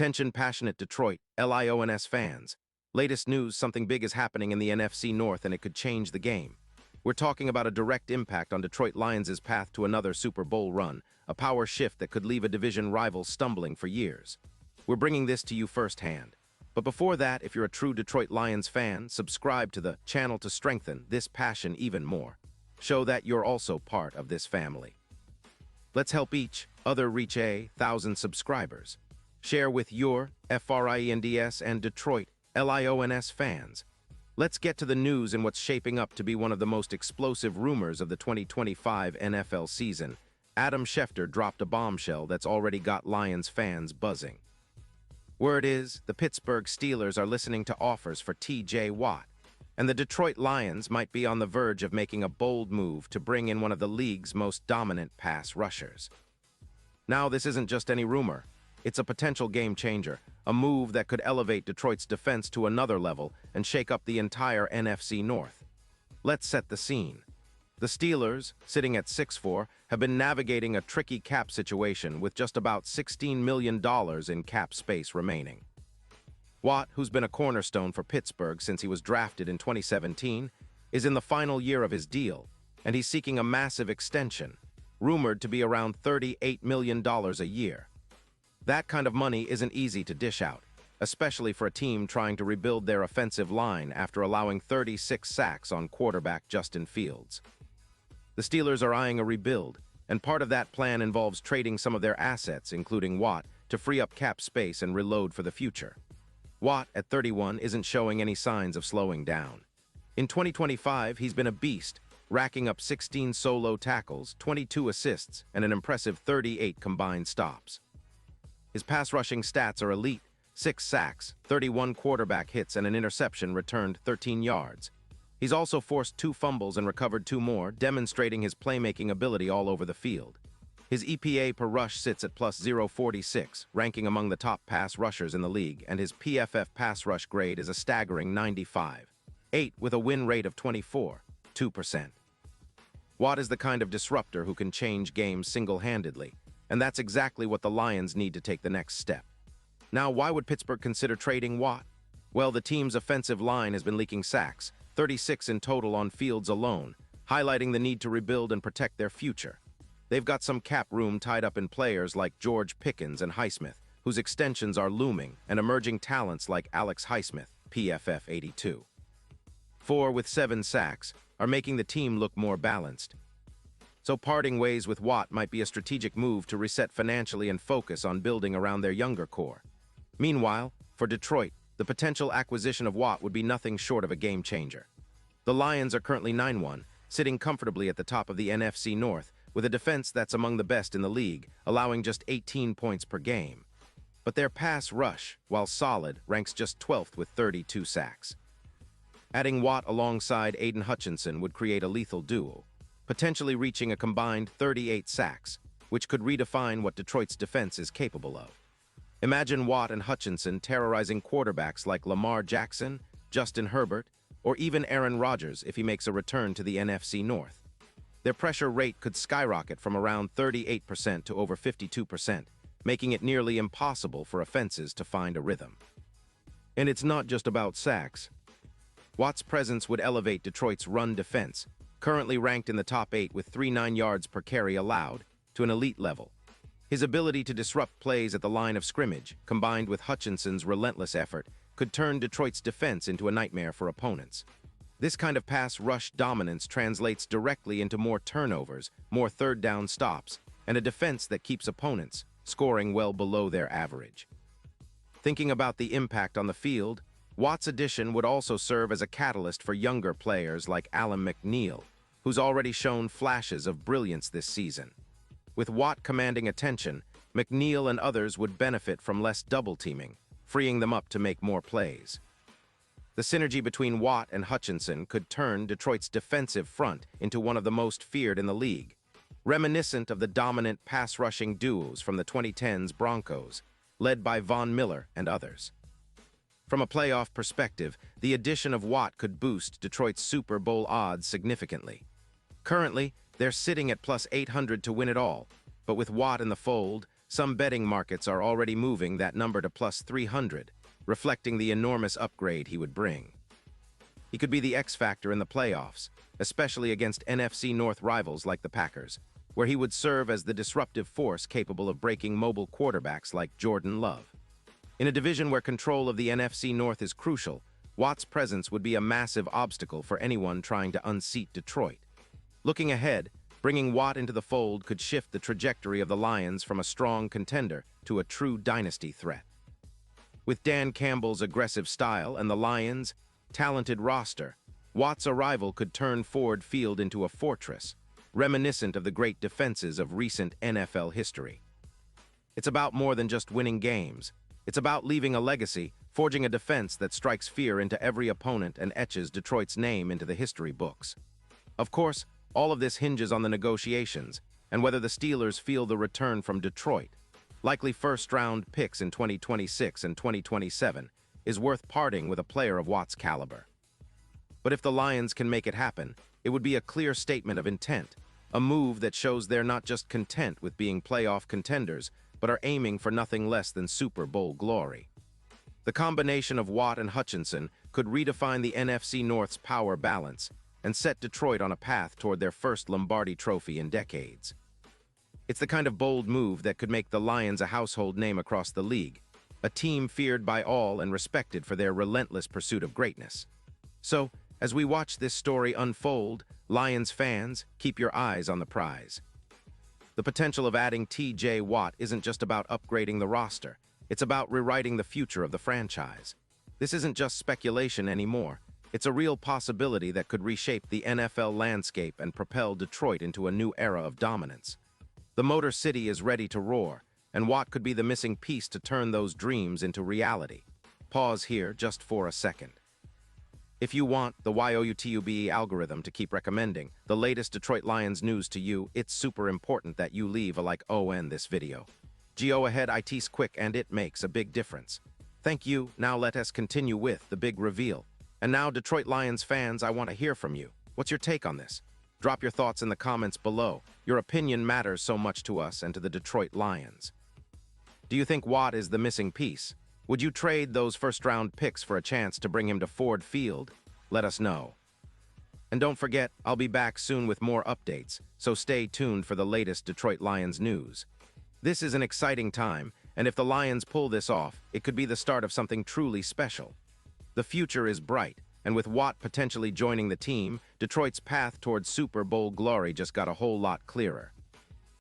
Attention passionate Detroit, Lions fans. Latest news, something big is happening in the NFC North and it could change the game. We're talking about a direct impact on Detroit Lions' path to another Super Bowl run, a power shift that could leave a division rival stumbling for years. We're bringing this to you firsthand. But before that, if you're a true Detroit Lions fan, subscribe to the channel to strengthen this passion even more. Show that you're also part of this family. Let's help each other reach 1,000 subscribers. Share with your FRIENDS and Detroit LIONS fans. Let's get to the news and what's shaping up to be one of the most explosive rumors of the 2025 NFL season. Adam Schefter dropped a bombshell that's already got Lions fans buzzing. Word is, the Pittsburgh Steelers are listening to offers for TJ Watt, and the Detroit Lions might be on the verge of making a bold move to bring in one of the league's most dominant pass rushers. Now, this isn't just any rumor. It's a potential game changer, a move that could elevate Detroit's defense to another level and shake up the entire NFC North. Let's set the scene. The Steelers, sitting at 6-4, have been navigating a tricky cap situation with just about $16 million in cap space remaining. Watt, who's been a cornerstone for Pittsburgh since he was drafted in 2017, is in the final year of his deal, and he's seeking a massive extension, rumored to be around $38 million a year. That kind of money isn't easy to dish out, especially for a team trying to rebuild their offensive line after allowing 36 sacks on quarterback Justin Fields. The Steelers are eyeing a rebuild, and part of that plan involves trading some of their assets, including Watt, to free up cap space and reload for the future. Watt, at 31, isn't showing any signs of slowing down. In 2025, he's been a beast, racking up 16 solo tackles, 22 assists, and an impressive 38 combined stops. His pass rushing stats are elite: 6 sacks, 31 quarterback hits, and an interception returned 13 yards. He's also forced 2 fumbles and recovered 2 more, demonstrating his playmaking ability all over the field. His EPA per rush sits at plus 0.46, ranking among the top pass rushers in the league, and his PFF pass rush grade is a staggering 95.8 with a win rate of 24.2%. Watt is the kind of disruptor who can change games single-handedly, and that's exactly what the Lions need to take the next step. Now, why would Pittsburgh consider trading Watt? Well, the team's offensive line has been leaking sacks, 36 in total on Fields alone, highlighting the need to rebuild and protect their future. They've got some cap room tied up in players like George Pickens and Highsmith, whose extensions are looming, and emerging talents like Alex Highsmith, PFF 82. 4 with 7 sacks are making the team look more balanced. So parting ways with Watt might be a strategic move to reset financially and focus on building around their younger core. Meanwhile, for Detroit, the potential acquisition of Watt would be nothing short of a game changer. The Lions are currently 9-1, sitting comfortably at the top of the NFC North, with a defense that's among the best in the league, allowing just 18 points per game. But their pass rush, while solid, ranks just 12th with 32 sacks. Adding Watt alongside Aiden Hutchinson would create a lethal duo, potentially reaching a combined 38 sacks, which could redefine what Detroit's defense is capable of. Imagine Watt and Hutchinson terrorizing quarterbacks like Lamar Jackson, Justin Herbert, or even Aaron Rodgers if he makes a return to the NFC North. Their pressure rate could skyrocket from around 38% to over 52%, making it nearly impossible for offenses to find a rhythm. And it's not just about sacks. Watt's presence would elevate Detroit's run defense, currently ranked in the top 8 with 3.9 yards per carry allowed, to an elite level. His ability to disrupt plays at the line of scrimmage, combined with Hutchinson's relentless effort, could turn Detroit's defense into a nightmare for opponents. This kind of pass rush dominance translates directly into more turnovers, more third down stops, and a defense that keeps opponents scoring well below their average. Thinking about the impact on the field, Watt's addition would also serve as a catalyst for younger players like Alan McNeil, who's already shown flashes of brilliance this season. With Watt commanding attention, McNeil and others would benefit from less double-teaming, freeing them up to make more plays. The synergy between Watt and Hutchinson could turn Detroit's defensive front into one of the most feared in the league, reminiscent of the dominant pass-rushing duos from the 2010s Broncos, led by Von Miller and others. From a playoff perspective, the addition of Watt could boost Detroit's Super Bowl odds significantly. Currently, they're sitting at plus 800 to win it all, but with Watt in the fold, Some betting markets are already moving that number to plus 300, reflecting the enormous upgrade he would bring. He could be the X factor in the playoffs, especially against NFC North rivals like the Packers, where he would serve as the disruptive force capable of breaking mobile quarterbacks like Jordan Love. In a division where control of the NFC North is crucial, Watt's presence would be a massive obstacle for anyone trying to unseat Detroit. Looking ahead, bringing Watt into the fold could shift the trajectory of the Lions from a strong contender to a true dynasty threat. With Dan Campbell's aggressive style and the Lions' talented roster, Watt's arrival could turn Ford Field into a fortress, reminiscent of the great defenses of recent NFL history. It's about more than just winning games. It's about leaving a legacy, forging a defense that strikes fear into every opponent and etches Detroit's name into the history books. Of course, all of this hinges on the negotiations and whether the Steelers feel the return from Detroit, likely first-round picks in 2026 and 2027, is worth parting with a player of Watt's caliber. But if the Lions can make it happen, it would be a clear statement of intent, a move that shows they're not just content with being playoff contenders, but are aiming for nothing less than Super Bowl glory. The combination of Watt and Hutchinson could redefine the NFC North's power balance and set Detroit on a path toward their first Lombardi trophy in decades. It's the kind of bold move that could make the Lions a household name across the league, a team feared by all and respected for their relentless pursuit of greatness. So, as we watch this story unfold, Lions fans, keep your eyes on the prize. The potential of adding T.J. Watt isn't just about upgrading the roster. It's about rewriting the future of the franchise. This isn't just speculation anymore. It's a real possibility that could reshape the NFL landscape and propel Detroit into a new era of dominance. The Motor City is ready to roar, and Watt could be the missing piece to turn those dreams into reality. Pause here just for a second. If you want the YOUTUBE algorithm to keep recommending the latest Detroit Lions news to you, it's super important that you leave a like on this video. Go ahead, it's quick and it makes a big difference. Thank you. Now let us continue with the big reveal. And now, Detroit Lions fans, I want to hear from you. What's your take on this? Drop your thoughts in the comments below. Your opinion matters so much to us and to the Detroit Lions. Do you think Watt is the missing piece? Would you trade those first-round picks for a chance to bring him to Ford Field? Let us know. And don't forget, I'll be back soon with more updates, so stay tuned for the latest Detroit Lions news. This is an exciting time, and if the Lions pull this off, it could be the start of something truly special. The future is bright, and with Watt potentially joining the team, Detroit's path towards Super Bowl glory just got a whole lot clearer.